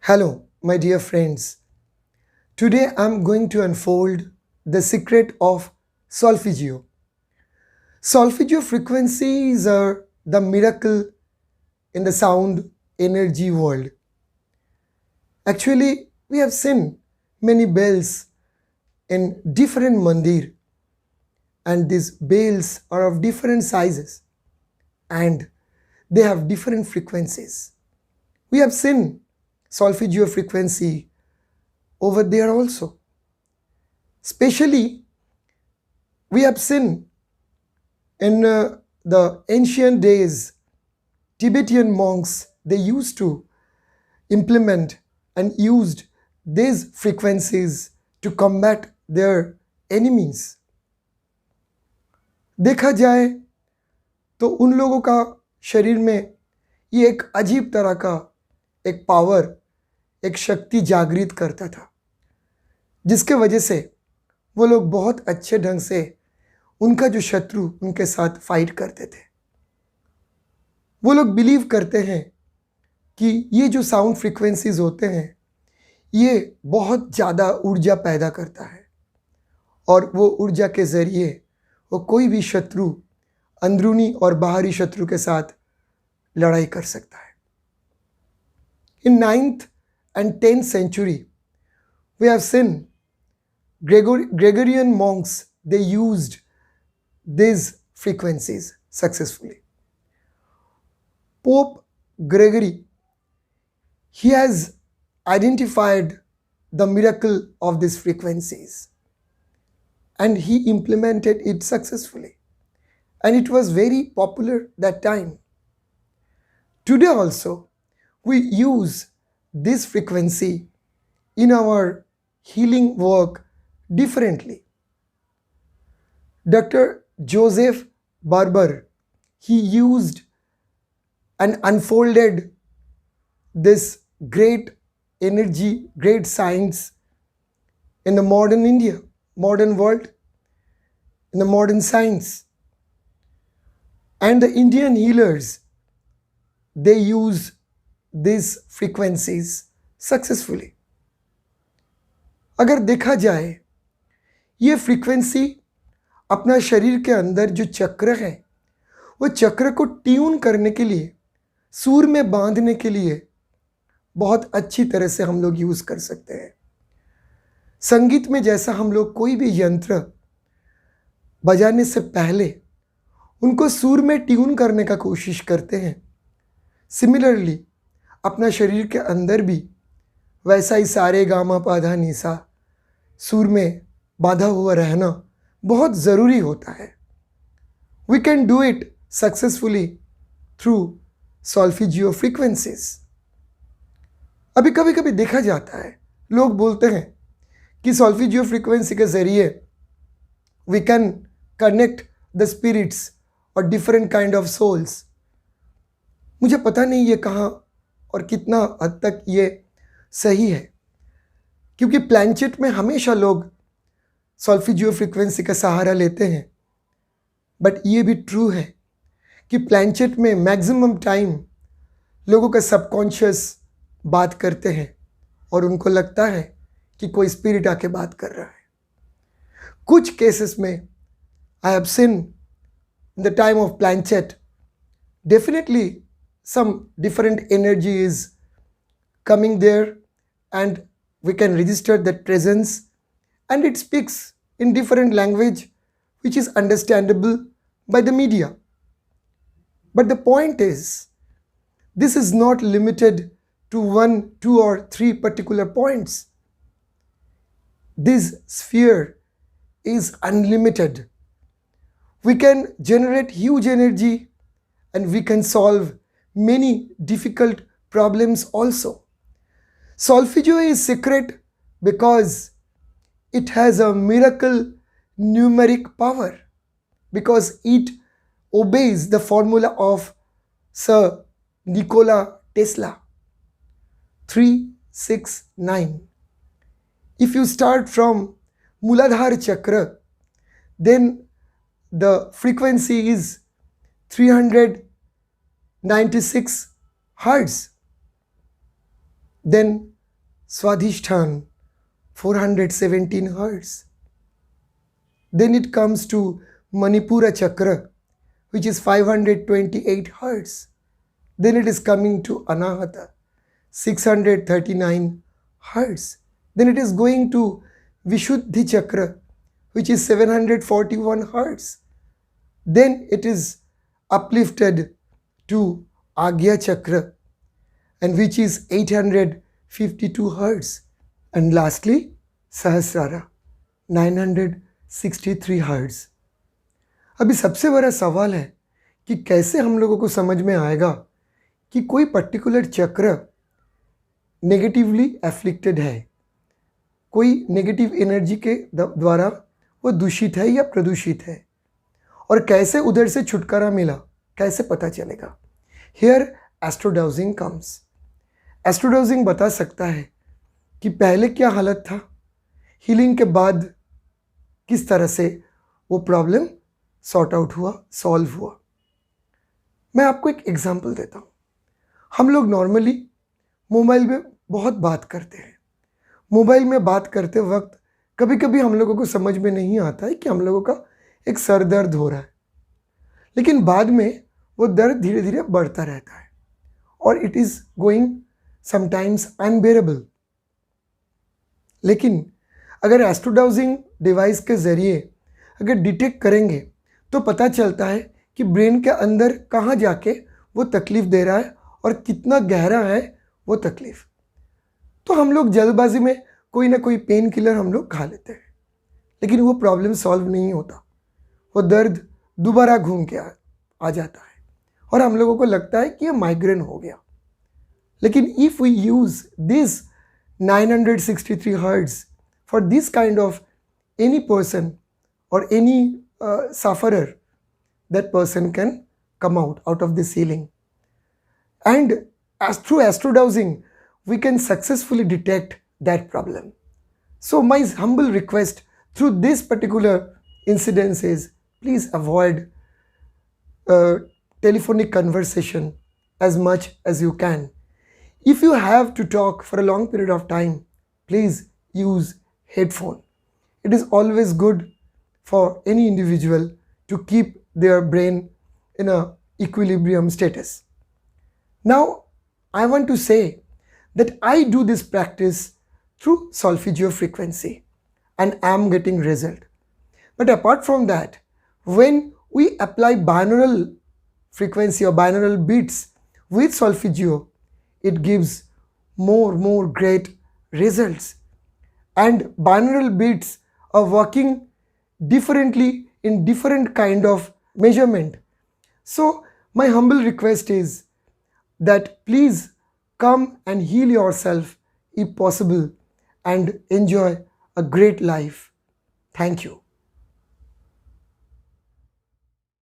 Hello, my dear friends. Today I'm going to unfold the secret of solfeggio. Solfeggio frequencies are the miracle in the sound energy world. Actually, we have seen many bells in different mandir, and these bells are of different sizes and they have different frequencies. We have seen solfeggio frequency over there also. Especially, we have seen in the ancient days, Tibetan monks, they used to implement and used these frequencies to combat their enemies. देखा जाए तो उन लोगों का शरीर में ये एक अजीब तरह का एक पावर, एक शक्ति जागृत करता था, जिसके वजह से वो लोग बहुत अच्छे ढंग से उनका जो शत्रु उनके साथ फाइट करते थे। वो लोग बिलीव करते हैं कि ये जो साउंड फ्रीक्वेंसीज होते हैं ये बहुत ज़्यादा ऊर्जा पैदा करता है और वो ऊर्जा के ज़रिए वो कोई भी शत्रु, अंदरूनी और बाहरी शत्रु के साथ लड़ाई कर सकता है। इन 9th and 10th century, we have seen Gregorian monks, they used these frequencies successfully. Pope Gregory, he has identified the miracle of these frequencies and he implemented it successfully, and it was very popular that time. Today also we use this frequency in our healing work differently. Dr. Joseph Barber, he used and unfolded this great energy, great science in the modern India, modern world, in the modern science. And the Indian healers, they use these frequencies successfully. अगर देखा जाए ये frequency अपना शरीर के अंदर जो चक्र है वो चक्र को ट्यून करने के लिए, सूर में बांधने के लिए बहुत अच्छी तरह से हम लोग यूज़ कर सकते हैं। संगीत में जैसा हम लोग कोई भी यंत्र बजाने से पहले उनको सूर में ट्यून करने का कोशिश करते हैं, सिमिलरली अपना शरीर के अंदर भी वैसा ही सारे गामा पाधा निसा सूर में बांधा हुआ रहना बहुत ज़रूरी होता है। We can do it successfully through solfeggio frequencies. अभी कभी कभी देखा जाता है, लोग बोलते हैं कि सॉल्फिजियो फ्रीक्वेंसी के ज़रिए we can connect the spirits और डिफरेंट काइंड ऑफ सोल्स। मुझे पता नहीं ये कहाँ और कितना हद तक ये सही है, क्योंकि प्लैंचेट में हमेशा लोग सॉल्फिजियो फ्रीक्वेंसी का सहारा लेते हैं, बट ये भी ट्रू है कि प्लैंचेट में मैक्सिमम टाइम लोगों का सबकॉन्शियस बात करते हैं और उनको लगता है कि कोई स्पिरिट आके बात कर रहा है। कुछ केसेस में I have seen in the time of planchette definitely some different energy is coming there and we can register that presence, and it speaks in different language which is understandable by the media. But the point is, this is not limited to 1, 2 or 3 particular points. This sphere is unlimited. We can generate huge energy and we can solve many difficult problems also. Solfeggio is secret because it has a miracle numeric power, because it obeys the formula of Sir Nikola Tesla 369. If you start from Muladhara Chakra, then the frequency is 396 hertz. Then Swadhisthana 417 hertz. Then it comes to Manipura Chakra, which is 528 hertz. Then it is coming to Anahata, 639 hertz. Then it is going to Vishuddhi Chakra, which is 741 hertz. Then it is uplifted to Agya Chakra, and which is 852 hertz. And lastly, Sahasrara, 963 hertz. अभी सबसे बड़ा सवाल है कि कैसे हम लोगों को समझ में आएगा कि कोई पर्टिकुलर चक्र नेगेटिवली एफ्लिक्टेड है, कोई नेगेटिव एनर्जी के द्वारा वो दूषित है या प्रदूषित है, और कैसे उधर से छुटकारा मिला, कैसे पता चलेगा। Here एस्ट्रोडाउजिंग comes. एस्ट्रोडाउजिंग बता सकता है कि पहले क्या हालत था, हीलिंग के बाद किस तरह से वो प्रॉब्लम सॉर्ट आउट हुआ, सॉल्व हुआ। मैं आपको एक एग्जांपल देता हूँ। हम लोग नॉर्मली मोबाइल में बहुत बात करते हैं। मोबाइल में बात करते वक्त कभी कभी हम लोगों को समझ में नहीं आता है कि हम लोगों का एक सर दर्द हो रहा है, लेकिन बाद में वो दर्द धीरे धीरे बढ़ता रहता है और it is going sometimes unbearable. लेकिन अगर एस्ट्रोडाउजिंग डिवाइस के ज़रिए अगर डिटेक्ट करेंगे तो पता चलता है कि ब्रेन के अंदर कहाँ जाके वो तकलीफ़ दे रहा है और कितना गहरा है वो तकलीफ़। तो हम लोग जल्दबाजी में कोई ना कोई पेन किलर हम लोग खा लेते हैं, लेकिन वो प्रॉब्लम सॉल्व नहीं होता, वो दर्द दोबारा घूम के आ जाता है और हम लोगों को लगता है कि ये माइग्रेन हो गया। लेकिन if we use this 963 hertz for this kind of any person or any sufferer, that person can come out of this healing. And as through astrodousing, we can successfully detect that problem. So my humble request through this particular incidence is, please avoid telephonic conversation as much as you can. If you have to talk for a long period of time, please use headphone. It is always good for any individual to keep their brain in a equilibrium status. Now, I want to say that I do this practice through solfeggio frequency and am getting result. But apart from that, when we apply binaural frequency or binaural beats with solfeggio, it gives more great results. And binaural beats are working differently in different kind of measurement. So my humble request is that please come and heal yourself if possible and enjoy a great life. Thank you.